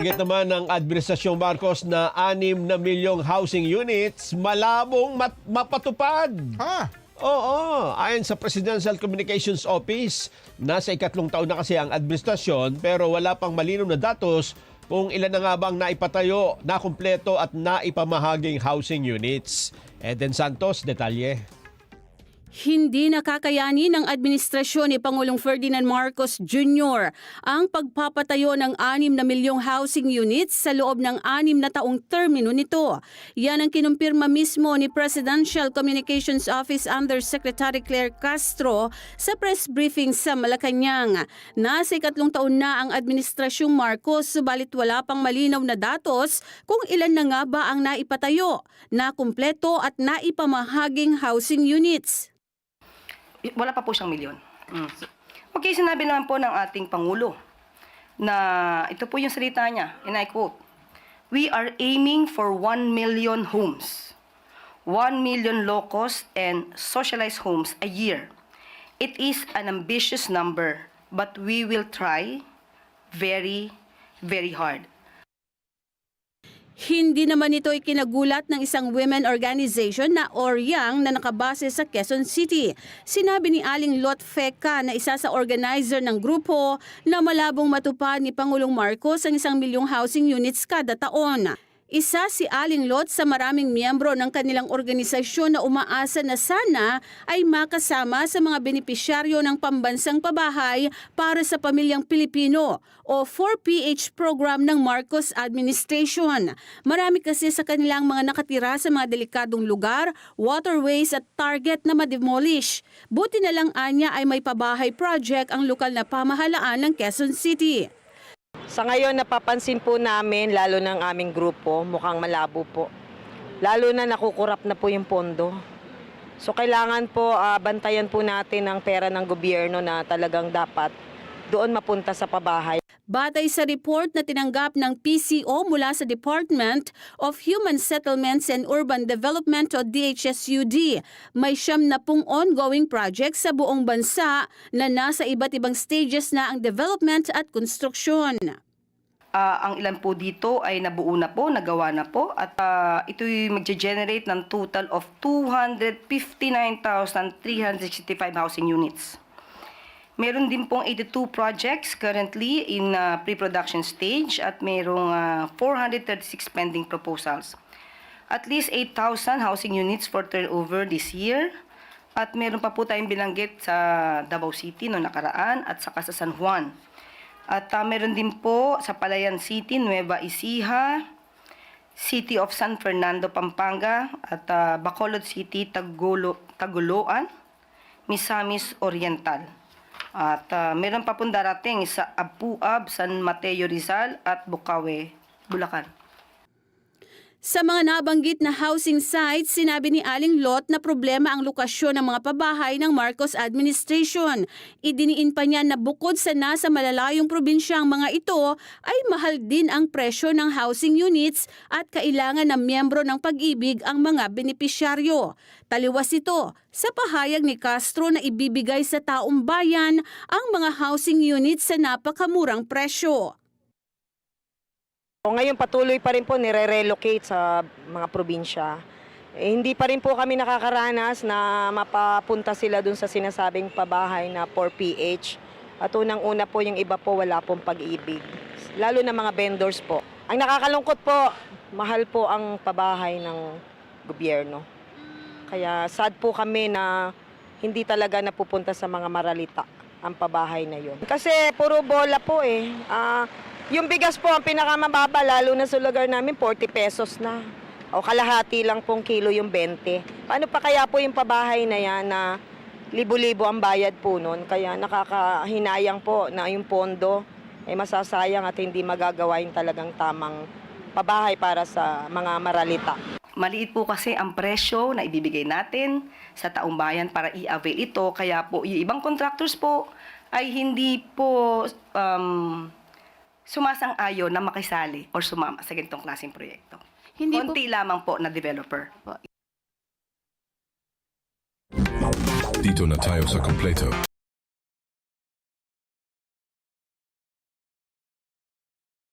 Target naman ng Administrasyong Marcos na 6 na milyong housing units malabong mapatupad. Ha? Oo, ayon sa Presidential Communications Office, nasa ikatlong taon na kasi ang administrasyon pero wala pang malinaw na datos kung ilan na nga bang naipatayo, nakumpleto at naipamahaging housing units. Eden Santos, detalye. Hindi nakakayanin ng administrasyon ni Pangulong Ferdinand Marcos Jr. ang pagpapatayo ng 6 na milyong housing units sa loob ng 6 na taong termino nito. Yan ang kinumpirma mismo ni Presidential Communications Office Undersecretary Claire Castro sa press briefing sa Malacanang. Nasa ikatlong taon na ang administrasyong Marcos, subalit wala pang malinaw na datos kung ilan na nga ba ang naipatayo, nakumpleto at naipamahaging housing units. Wala pa po siyang milyon. Okay, sinabi naman po ng ating Pangulo na ito po yung salita niya, and I quote, "We are aiming for 1 million homes, 1 million low-cost and socialized homes a year. It is an ambitious number, but we will try very, very hard." Hindi naman ito ikinagulat ng isang women organization na Oryang na nakabase sa Quezon City. Sinabi ni Aling Lot Feca na isa sa organizer ng grupo na malabong matupad ni Pangulong Marcos ang 1 milyong housing units kada taon. Isa si Aling Lot sa maraming miyembro ng kanilang organisasyon na umaasa na sana ay makasama sa mga benepisyaryo ng pambansang pabahay para sa pamilyang Pilipino o 4PH program ng Marcos administration. Marami kasi sa kanilang mga nakatira sa mga delikadong lugar, waterways at target na ma-demolish. Buti na lang anya ay may pabahay project ang lokal na pamahalaan ng Quezon City. Sa ngayon, napapansin po namin, lalo ng aming grupo, mukhang malabo po. Lalo na nakukurap na po yung pondo. So kailangan po bantayan po natin ang pera ng gobyerno na talagang dapat doon mapunta sa pabahay. Batay sa report na tinanggap ng PCO mula sa Department of Human Settlements and Urban Development o DHSUD, may 70 ongoing projects sa buong bansa na nasa iba't ibang stages na ang development at construction. Ang ilan po dito ay nabuo na po, nagawa na po, at ito'y mag-generate ng total of 259,365 housing units. Meron din pong 82 projects currently in pre-production stage at merong 436 pending proposals. At least 8,000 housing units for turnover this year. At meron pa po tayong binanggit sa Davao City noong nakaraan at saka sa San Juan. At meron din po sa Palayan City, Nueva Ecija, City of San Fernando, Pampanga, at Bacolod City, Tagoloan, Misamis Oriental. At meron pa pong darating sa Apuab, San Mateo Rizal at Bukawe, Bulacan. Sa mga nabanggit na housing sites, sinabi ni Aling Lot na problema ang lokasyon ng mga pabahay ng Marcos administration. Idiniin pa niya na bukod sa nasa malalayong probinsya ang mga ito, ay mahal din ang presyo ng housing units at kailangan ng miyembro ng pag-ibig ang mga benepisyaryo. Taliwas ito sa pahayag ni Castro na ibibigay sa taong bayan ang mga housing units sa napakamurang presyo. Ngayon patuloy pa rin po nire-relocate sa mga probinsya. Hindi pa rin po kami nakakaranas na mapapunta sila dun sa sinasabing pabahay na 4PH. At unang-una po yung iba po wala pong pag-ibig. Lalo na mga vendors po. Ang nakakalungkot po, mahal po ang pabahay ng gobyerno. Kaya sad po kami na hindi talaga napupunta sa mga maralita ang pabahay na yun. Kasi puro bola po eh. Yung bigas po ang pinakamababa, lalo na sa lugar namin, 40 pesos na. O kalahati lang pong kilo yung 20. Paano pa kaya po yung pabahay na yan na libo-libo ang bayad po nun? Kaya nakakahinayang po na yung pondo ay masasayang at hindi magagawa yung talagang tamang pabahay para sa mga maralita. Maliit po kasi ang presyo na ibibigay natin sa taong bayan para i-avail ito. Kaya po yung ibang contractors po ay hindi po sumasang-ayon na makisali or sumama sa ganitong klaseng proyekto. Konti lamang po na developer. Dito na tayo sa kompleto.